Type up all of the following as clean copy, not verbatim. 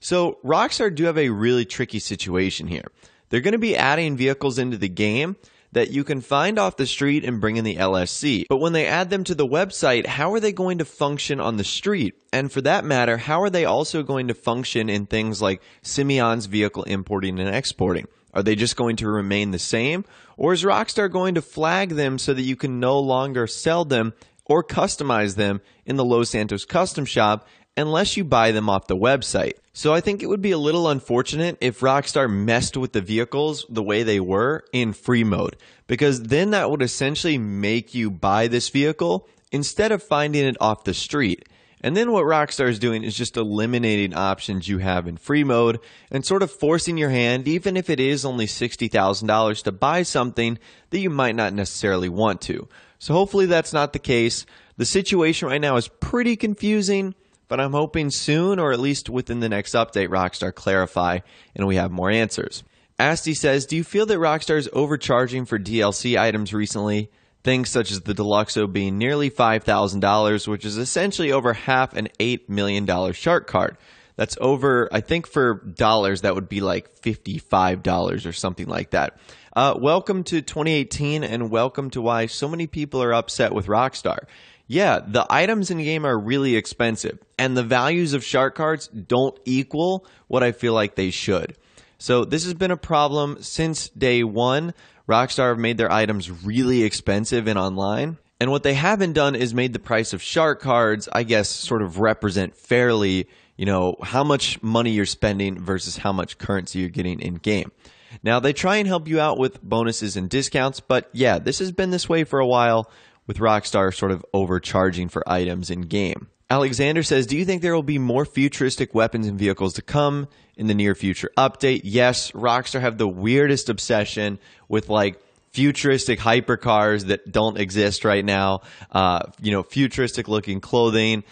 So Rockstar do have a really tricky situation here. They're going to be adding vehicles into the game that you can find off the street and bring in the LSC. But when they add them to the website, how are they going to function on the street? And for that matter, how are they also going to function in things like Simeon's vehicle importing and exporting? Are they just going to remain the same? Or is Rockstar going to flag them so that you can no longer sell them or customize them in the Los Santos custom shop unless you buy them off the website? So I think it would be a little unfortunate if Rockstar messed with the vehicles the way they were in free mode, because then that would essentially make you buy this vehicle instead of finding it off the street. And then what Rockstar is doing is just eliminating options you have in free mode and sort of forcing your hand, even if it is only $60,000, to buy something that you might not necessarily want to. So hopefully that's not the case. The situation right now is pretty confusing, but I'm hoping soon, or at least within the next update, Rockstar clarify and we have more answers. Asti says, do you feel that Rockstar is overcharging for DLC items recently? Things such as the Deluxo being nearly $5,000, which is essentially over half an $8 million shark card. That's over, I think for dollars, that would be like $55 or something like that. Welcome to 2018 and welcome to why so many people are upset with Rockstar. Yeah, the items in the game are really expensive, and the values of shark cards don't equal what I feel like they should. So this has been a problem since day one. Rockstar have made their items really expensive in online, and what they haven't done is made the price of shark cards, I guess, sort of represent fairly, how much money you're spending versus how much currency you're getting in game. Now, they try and help you out with bonuses and discounts, but yeah, this has been this way for a while, with Rockstar sort of overcharging for items in game. Alexander says, do you think there will be more futuristic weapons and vehicles to come in the near future update? Yes, Rockstar have the weirdest obsession with like futuristic hypercars that don't exist right now, futuristic looking clothing.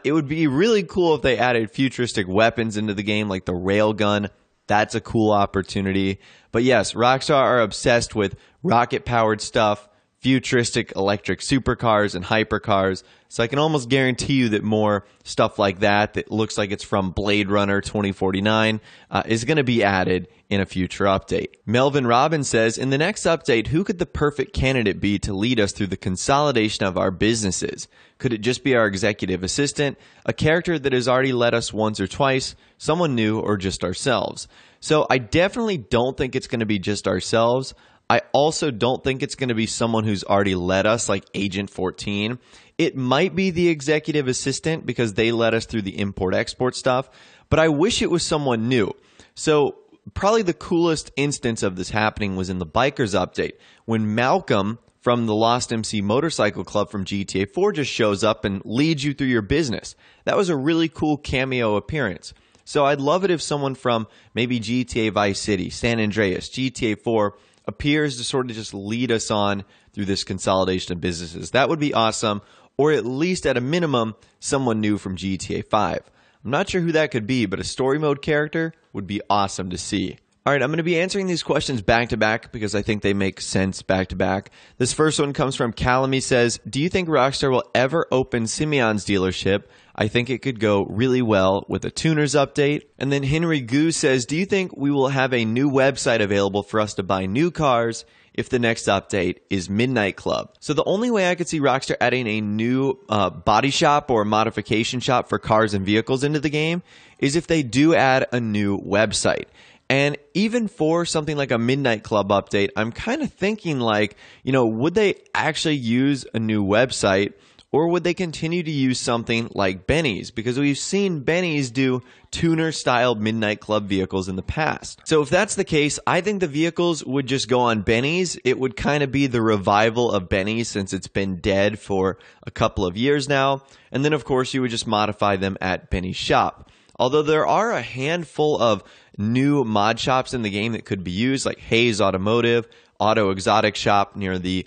It would be really cool if they added futuristic weapons into the game like the railgun. That's a cool opportunity. But yes, Rockstar are obsessed with rocket powered stuff, futuristic electric supercars and hypercars. So I can almost guarantee you that more stuff like that looks like it's from Blade Runner 2049 is going to be added in a future update. Melvin Robbins says, in the next update, who could the perfect candidate be to lead us through the consolidation of our businesses? Could it just be our executive assistant, a character that has already led us once or twice, someone new, or just ourselves? So I definitely don't think it's going to be just ourselves. I also don't think it's going to be someone who's already led us, like Agent 14. It might be the executive assistant because they led us through the import-export stuff, but I wish it was someone new. So probably the coolest instance of this happening was in the Bikers update, when Malcolm from the Lost MC Motorcycle Club from GTA 4 just shows up and leads you through your business. That was a really cool cameo appearance. So I'd love it if someone from maybe GTA Vice City, San Andreas, GTA 4 appears to sort of just lead us on through this consolidation of businesses. That would be awesome, or at least at a minimum, someone new from GTA 5. I'm not sure who that could be, but a story mode character would be awesome to see. All right, I'm going to be answering these questions back to back because I think they make sense back to back. This first one comes from Callum. He says, do you think Rockstar will ever open Simeon's dealership? I think it could go really well with a tuners update. And then Henry Goose says, do you think we will have a new website available for us to buy new cars if the next update is Midnight Club? So the only way I could see Rockstar adding a new body shop or modification shop for cars and vehicles into the game is if they do add a new website. And even for something like a Midnight Club update, I'm kind of thinking like, would they actually use a new website, or would they continue to use something like Benny's? Because we've seen Benny's do tuner-styled Midnight Club vehicles in the past. So if that's the case, I think the vehicles would just go on Benny's. It would kind of be the revival of Benny's since it's been dead for a couple of years now. And then, of course, you would just modify them at Benny's shop. Although there are a handful of new mod shops in the game that could be used, like Hayes Automotive, Auto Exotic Shop near the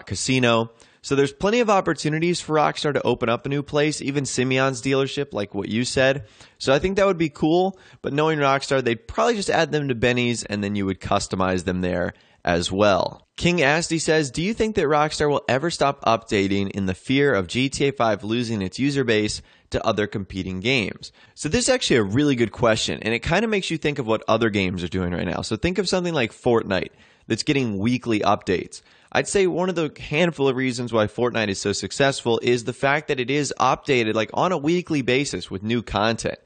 casino. So there's plenty of opportunities for Rockstar to open up a new place, even Simeon's dealership, like what you said. So I think that would be cool, but knowing Rockstar, they'd probably just add them to Benny's and then you would customize them there as well. King Asti says, do you think that Rockstar will ever stop updating in the fear of GTA 5 losing its user base to other competing games? So this is actually a really good question, and it kind of makes you think of what other games are doing right now. So think of something like Fortnite that's getting weekly updates. I'd say one of the handful of reasons why Fortnite is so successful is the fact that it is updated like on a weekly basis with new content.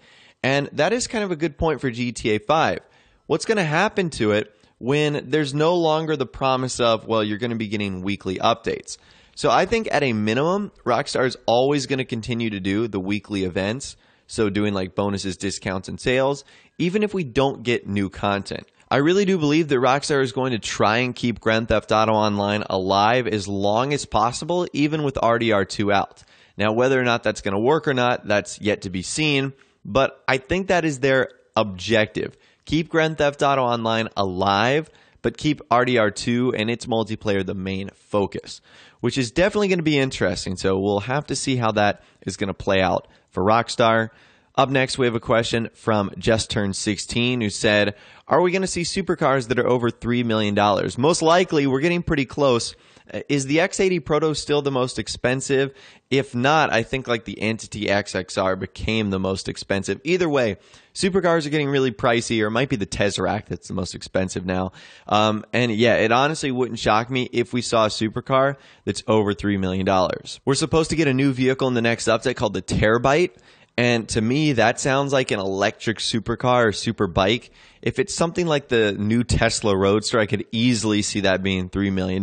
And that is kind of a good point for GTA 5. What's going to happen to it when there's no longer the promise of, well, you're going to be getting weekly updates? So I think at a minimum, Rockstar is always going to continue to do the weekly events. So doing like bonuses, discounts, and sales, even if we don't get new content. I really do believe that Rockstar is going to try and keep Grand Theft Auto Online alive as long as possible, even with RDR2 out. Now, whether or not that's going to work or not, that's yet to be seen. But I think that is their objective. Keep Grand Theft Auto Online alive, but keep RDR2 and its multiplayer the main focus, which is definitely going to be interesting. So we'll have to see how that is going to play out for Rockstar. Up next, we have a question from Just Turned 16 who said, are we going to see supercars that are over $3 million? Most likely, we're getting pretty close. Is the X80 Proto still the most expensive? If not, I think like the Entity XXR became the most expensive. Either way, supercars are getting really pricey, or it might be the Tesseract that's the most expensive now. And yeah, it honestly wouldn't shock me if we saw a supercar that's over $3 million. We're supposed to get a new vehicle in the next update called the Terabyte. And to me, that sounds like an electric supercar or super bike. If it's something like the new Tesla Roadster, I could easily see that being $3 million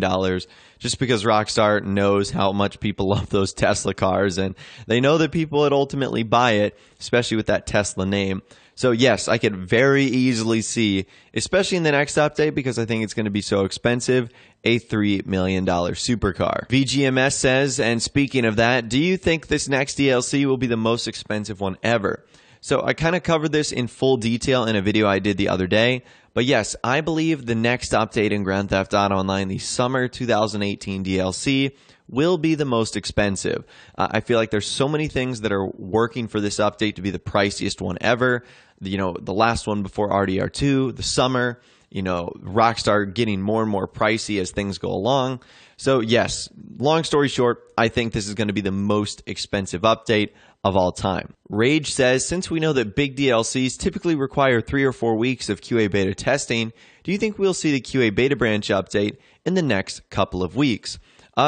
just because Rockstar knows how much people love those Tesla cars. And they know that people would ultimately buy it, especially with that Tesla name. So yes, I could very easily see, especially in the next update, because I think it's going to be so expensive, a $3 million supercar. VGMS says, and speaking of that, do you think this next DLC will be the most expensive one ever? So I kind of covered this in full detail in a video I did the other day. But yes, I believe the next update in Grand Theft Auto Online, the Summer 2018 DLC, will be the most expensive. I feel like there's so many things that are working for this update to be the priciest one ever. You know, the last one before RDR2, the Summer, you know, Rockstar getting more and more pricey as things go along. So yes, long story short, I think this is going to be the most expensive update of all time. Rage says, since we know that big DLCs typically require 3 or 4 weeks of QA beta testing, do you think we'll see the QA beta branch update in the next couple of weeks?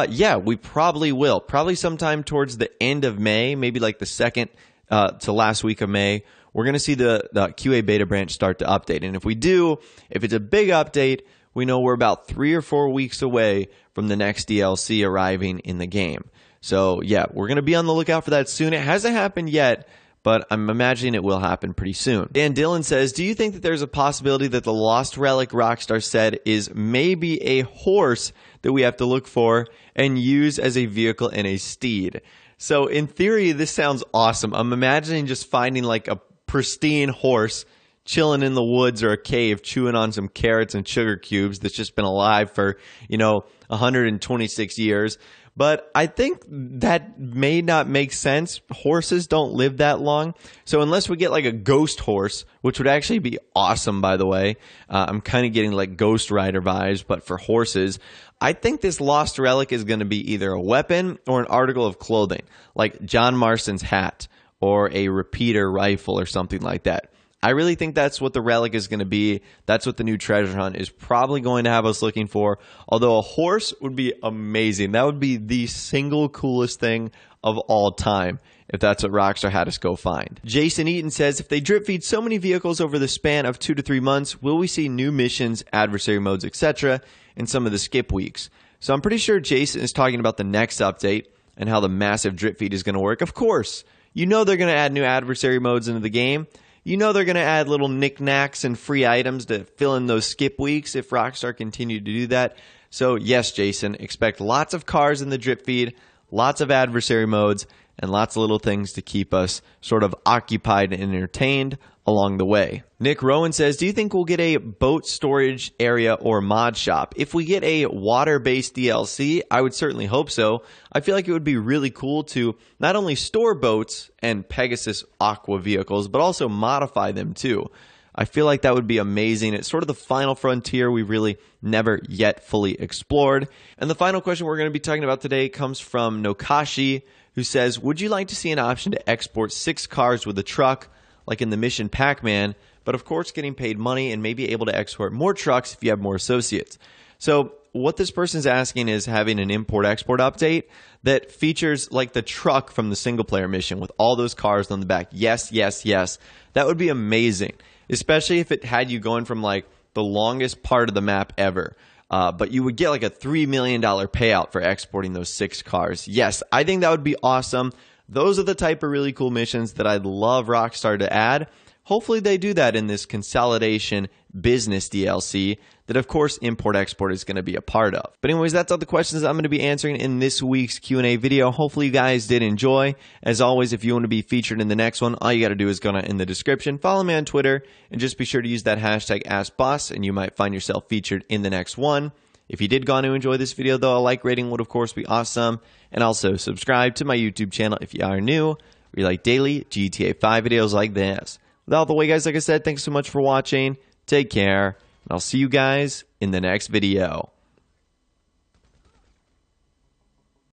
Yeah, we probably will. Probably sometime towards the end of May, maybe like the second to last week of May. We're going to see the QA beta branch start to update. And if we do, if it's a big update, we know we're about 3 or 4 weeks away from the next DLC arriving in the game. So yeah, we're going to be on the lookout for that soon. It hasn't happened yet, but I'm imagining it will happen pretty soon. Dan Dillon says, do you think that there's a possibility that the lost relic Rockstar said is maybe a horse that we have to look for and use as a vehicle and a steed? So in theory, this sounds awesome. I'm imagining just finding like a pristine horse chilling in the woods or a cave, chewing on some carrots and sugar cubes that's just been alive for, 126 years. But I think that may not make sense. Horses don't live that long. So unless we get like a ghost horse, which would actually be awesome, by the way. I'm kind of getting like Ghost Rider vibes, but for horses. I think this lost relic is going to be either a weapon or an article of clothing, like John Marston's hat or a repeater rifle or something like that. I really think that's what the relic is going to be. That's what the new treasure hunt is probably going to have us looking for. Although a horse would be amazing. That would be the single coolest thing of all time if that's what Rockstar had us go find. Jason Eaton says, if they drip feed so many vehicles over the span of 2 to 3 months, will we see new missions, adversary modes, etc. in some of the skip weeks? So I'm pretty sure Jason is talking about the next update and how the massive drip feed is going to work. Of course, you know they're going to add new adversary modes into the game. You know they're going to add little knickknacks and free items to fill in those skip weeks if Rockstar continued to do that. So yes, Jason, expect lots of cars in the drip feed, lots of adversary modes, and lots of little things to keep us sort of occupied and entertained along the way. Nick Rowan says, do you think we'll get a boat storage area or mod shop? If we get a water-based DLC, I would certainly hope so. I feel like it would be really cool to not only store boats and Pegasus Aqua vehicles, but also modify them too. I feel like that would be amazing. It's sort of the final frontier we've really never yet fully explored. And the final question we're going to be talking about today comes from Nokashi, who says, would you like to see an option to export 6 cars with a truck, like in the mission Pac-Man, but of course getting paid money and maybe able to export more trucks if you have more associates? So what this person's asking is having an import-export update that features like the truck from the single-player mission with all those cars on the back. Yes, yes, yes. That would be amazing, especially if it had you going from like the longest part of the map ever. But you would get like a $3 million payout for exporting those 6 cars. Yes, I think that would be awesome. Those are the type of really cool missions that I'd love Rockstar to add. Hopefully they do that in this consolidation business DLC that, of course, import-export is going to be a part of. But anyways, that's all the questions I'm going to be answering in this week's Q&A video. Hopefully you guys did enjoy. As always, if you want to be featured in the next one, all you got to do is go in the description, follow me on Twitter, and just be sure to use that hashtag AskBoss, and you might find yourself featured in the next one. If you did go on to enjoy this video, though, a like rating would, of course, be awesome. And also subscribe to my YouTube channel if you are new. We like daily GTA 5 videos like this. With all the way, guys, like I said, thanks so much for watching. Take care, and I'll see you guys in the next video.